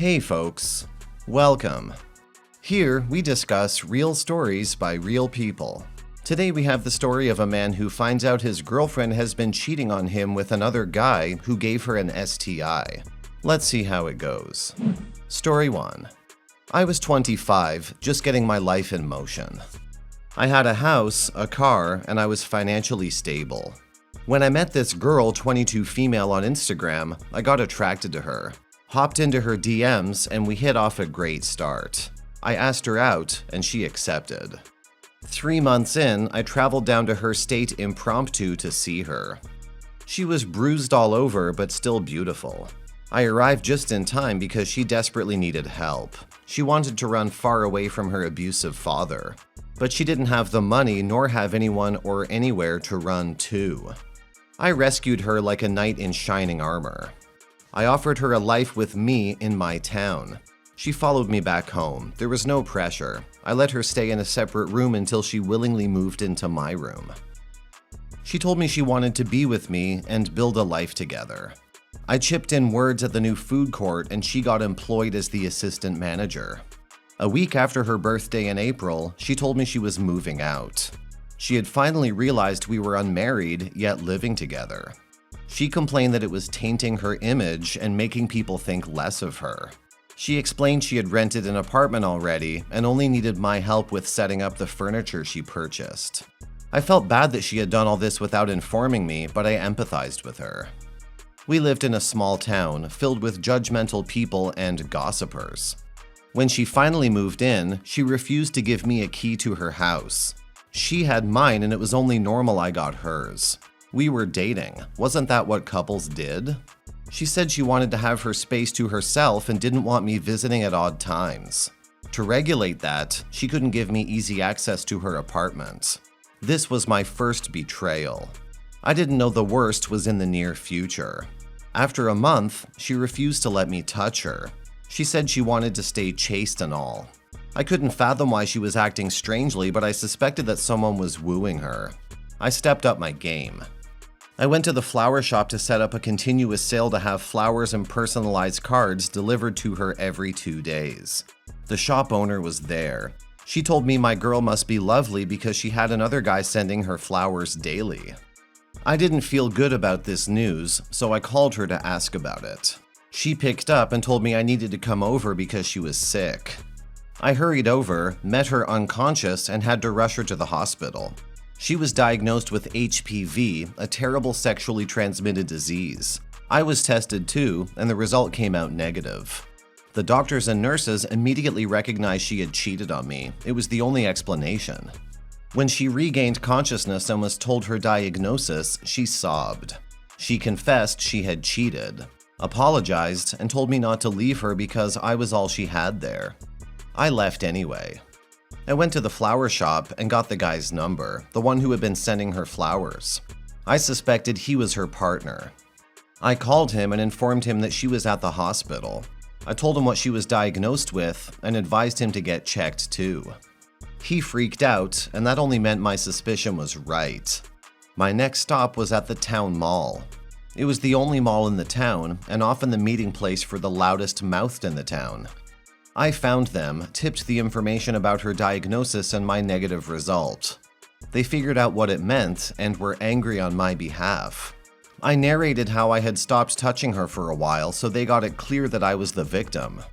Hey folks, welcome. Here we discuss real stories by real people. Today we have the story of a man who finds out his girlfriend has been cheating on him with another guy who gave her an STI. Let's see how it goes. Story 1. I was 25, just getting my life in motion. I had a house, a car, and I was financially stable. When I met this girl, 22 female, on Instagram, I got attracted to her. Hopped into her DMs and we hit off a great start. I asked her out and she accepted. 3 months in, I traveled down to her state impromptu to see her. She was bruised all over but still beautiful. I arrived just in time because she desperately needed help. She wanted to run far away from her abusive father, but she didn't have the money nor have anyone or anywhere to run to. I rescued her like a knight in shining armor. I offered her a life with me in my town. She followed me back home. There was no pressure. I let her stay in a separate room until she willingly moved into my room. She told me she wanted to be with me and build a life together. I chipped in words at the new food court and she got employed as the assistant manager. A week after her birthday in April, she told me she was moving out. She had finally realized we were unmarried, yet living together. She complained that it was tainting her image and making people think less of her. She explained she had rented an apartment already and only needed my help with setting up the furniture she purchased. I felt bad that she had done all this without informing me, but I empathized with her. We lived in a small town filled with judgmental people and gossipers. When she finally moved in, she refused to give me a key to her house. She had mine and it was only normal I got hers. We were dating. Wasn't that what couples did? She said she wanted to have her space to herself and didn't want me visiting at odd times. To regulate that, she couldn't give me easy access to her apartment. This was my first betrayal. I didn't know the worst was in the near future. After a month, she refused to let me touch her. She said she wanted to stay chaste and all. I couldn't fathom why she was acting strangely, but I suspected that someone was wooing her. I stepped up my game. I went to the flower shop to set up a continuous sale to have flowers and personalized cards delivered to her every 2 days. The shop owner was there. She told me my girl must be lovely because she had another guy sending her flowers daily. I didn't feel good about this news, so I called her to ask about it. She picked up and told me I needed to come over because she was sick. I hurried over, met her unconscious, and had to rush her to the hospital. She was diagnosed with HPV, a terrible sexually transmitted disease. I was tested too, and the result came out negative. The doctors and nurses immediately recognized she had cheated on me. It was the only explanation. When she regained consciousness and was told her diagnosis, she sobbed. She confessed she had cheated, apologized, and told me not to leave her because I was all she had there. I left anyway. I went to the flower shop and got the guy's number, the one who had been sending her flowers. I suspected he was her partner. I called him and informed him that she was at the hospital. I told him what she was diagnosed with and advised him to get checked too. He freaked out, and that only meant my suspicion was right. My next stop was at the town mall. It was the only mall in the town and often the meeting place for the loudest mouthed in the town. I found them, tipped the information about her diagnosis and my negative result. They figured out what it meant and were angry on my behalf. I narrated how I had stopped touching her for a while, so they got it clear that I was the victim.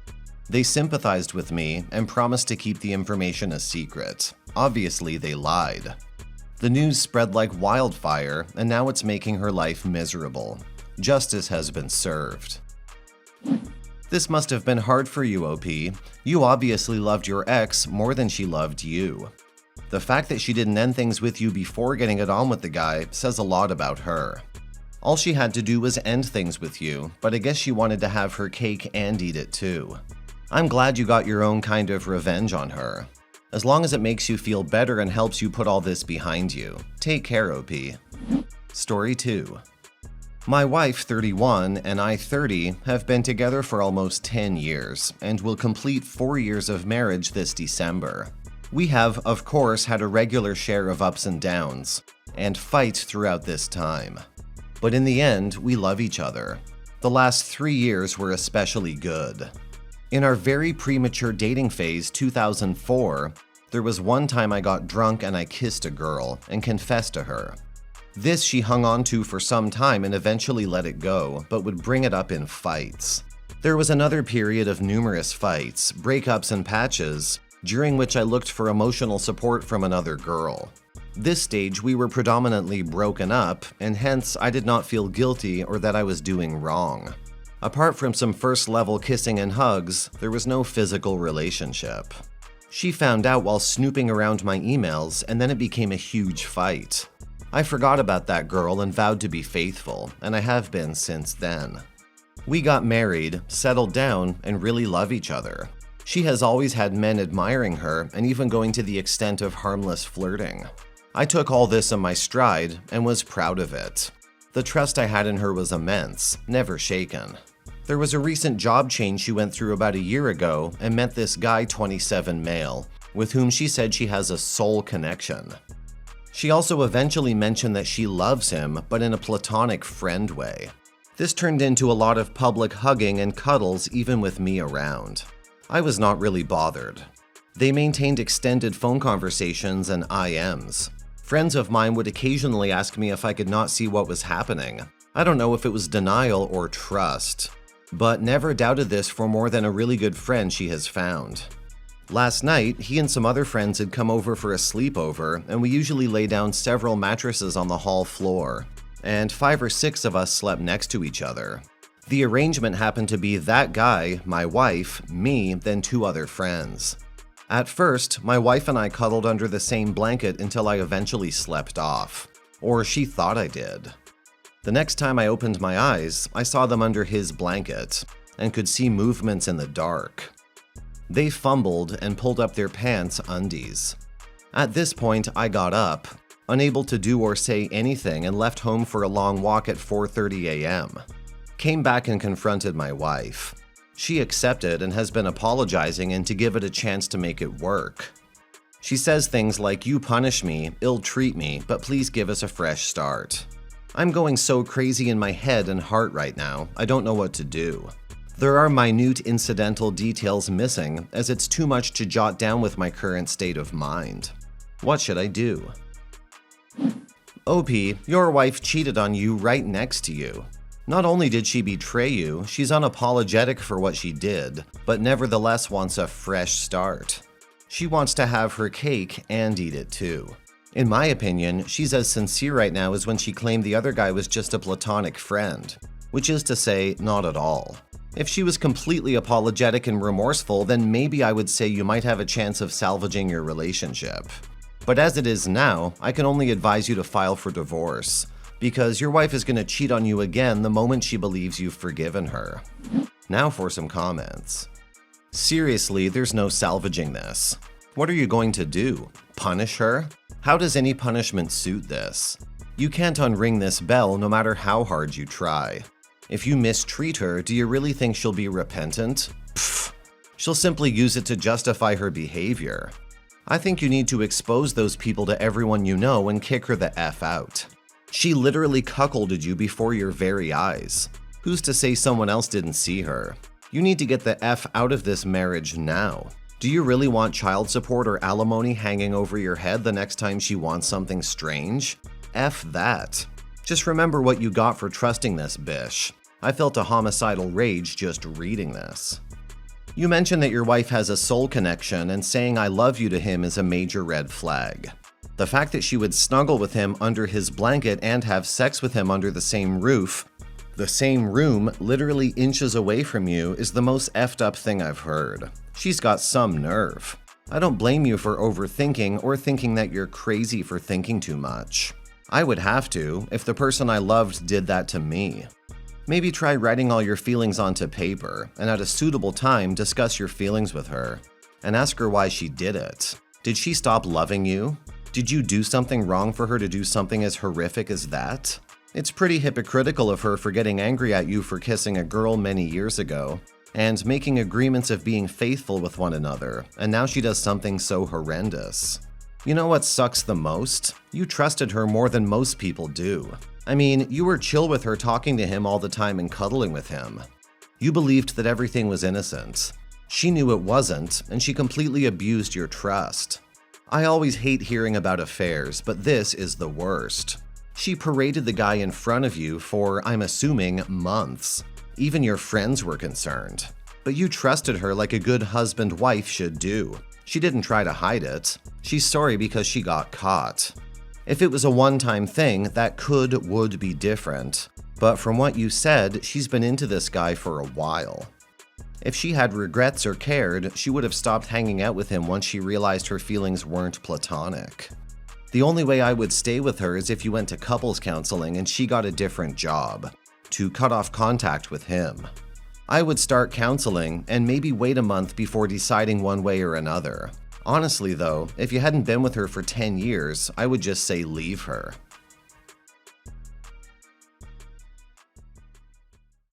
They sympathized with me and promised to keep the information a secret. Obviously, they lied. The news spread like wildfire, and now it's making her life miserable. Justice has been served. This must have been hard for you, OP. You obviously loved your ex more than she loved you. The fact that she didn't end things with you before getting it on with the guy says a lot about her. All she had to do was end things with you, but I guess she wanted to have her cake and eat it too. I'm glad you got your own kind of revenge on her. As long as it makes you feel better and helps you put all this behind you. Take care, OP. Story 2. My wife, 31, and I, 30, have been together for almost 10 years and will complete 4 years of marriage this December. We have, of course, had a regular share of ups and downs, and fights throughout this time. But in the end, we love each other. The last 3 years were especially good. In our very premature dating phase, 2004, there was one time I got drunk and I kissed a girl and confessed to her. This she hung on to for some time and eventually let it go, but would bring it up in fights. There was another period of numerous fights, breakups and patches, during which I looked for emotional support from another girl. This stage we were predominantly broken up, and hence I did not feel guilty or that I was doing wrong. Apart from some first-level kissing and hugs, there was no physical relationship. She found out while snooping around my emails, and then it became a huge fight. I forgot about that girl and vowed to be faithful, and I have been since then. We got married, settled down, and really love each other. She has always had men admiring her and even going to the extent of harmless flirting. I took all this in my stride and was proud of it. The trust I had in her was immense, never shaken. There was a recent job change she went through about a year ago and met this guy, 27 male, with whom she said she has a soul connection. She also eventually mentioned that she loves him, but in a platonic friend way. This turned into a lot of public hugging and cuddles even with me around. I was not really bothered. They maintained extended phone conversations and IMs. Friends of mine would occasionally ask me if I could not see what was happening. I don't know if it was denial or trust, but never doubted this for more than a really good friend she has found. Last night, he and some other friends had come over for a sleepover, and we usually lay down several mattresses on the hall floor, and 5 or 6 of us slept next to each other. The arrangement happened to be that guy, my wife, me, then 2 other friends. At first, my wife and I cuddled under the same blanket until I eventually slept off. Or she thought I did. The next time I opened my eyes, I saw them under his blanket, and could see movements in the dark. They fumbled and pulled up their pants undies. At this point, I got up, unable to do or say anything, and left home for a long walk at 4:30 a.m. Came back and confronted my wife. She accepted and has been apologizing and to give it a chance to make it work. She says things like, "You punish me, ill-treat me, but please give us a fresh start." I'm going so crazy in my head and heart right now, I don't know what to do. There are minute incidental details missing, as it's too much to jot down with my current state of mind. What should I do? OP, your wife cheated on you right next to you. Not only did she betray you, she's unapologetic for what she did, but nevertheless wants a fresh start. She wants to have her cake and eat it too. In my opinion, she's as sincere right now as when she claimed the other guy was just a platonic friend, which is to say, not at all. If she was completely apologetic and remorseful, then maybe I would say you might have a chance of salvaging your relationship. But as it is now, I can only advise you to file for divorce, because your wife is going to cheat on you again the moment she believes you've forgiven her. Now for some comments. Seriously, there's no salvaging this. What are you going to do? Punish her? How does any punishment suit this? You can't unring this bell no matter how hard you try. If you mistreat her, do you really think she'll be repentant? Pfft. She'll simply use it to justify her behavior. I think you need to expose those people to everyone you know and kick her the F out. She literally cuckolded you before your very eyes. Who's to say someone else didn't see her? You need to get the F out of this marriage now. Do you really want child support or alimony hanging over your head the next time she wants something strange? F that. Just remember what you got for trusting this bish. I felt a homicidal rage just reading this. You mentioned that your wife has a soul connection, and saying "I love you" to him is a major red flag. The fact that she would snuggle with him under his blanket and have sex with him under the same roof, the same room literally inches away from you, is the most effed up thing I've heard. She's got some nerve. I don't blame you for overthinking or thinking that you're crazy for thinking too much. I would have to if the person I loved did that to me. Maybe try writing all your feelings onto paper, and at a suitable time discuss your feelings with her, and ask her why she did it. Did she stop loving you? Did you do something wrong for her to do something as horrific as that? It's pretty hypocritical of her for getting angry at you for kissing a girl many years ago, and making agreements of being faithful with one another, and now she does something so horrendous. You know what sucks the most? You trusted her more than most people do. I mean, you were chill with her talking to him all the time and cuddling with him. You believed that everything was innocent. She knew it wasn't, and she completely abused your trust. I always hate hearing about affairs, but this is the worst. She paraded the guy in front of you for, I'm assuming, months. Even your friends were concerned. But you trusted her like a good husband-wife should do. She didn't try to hide it. She's sorry because she got caught. If it was a one-time thing, that would be different. But from what you said, she's been into this guy for a while. If she had regrets or cared, she would have stopped hanging out with him once she realized her feelings weren't platonic. The only way I would stay with her is if you went to couples counseling and she got a different job, to cut off contact with him. I would start counseling and maybe wait a month before deciding one way or another. Honestly though, if you hadn't been with her for 10 years, I would just say leave her.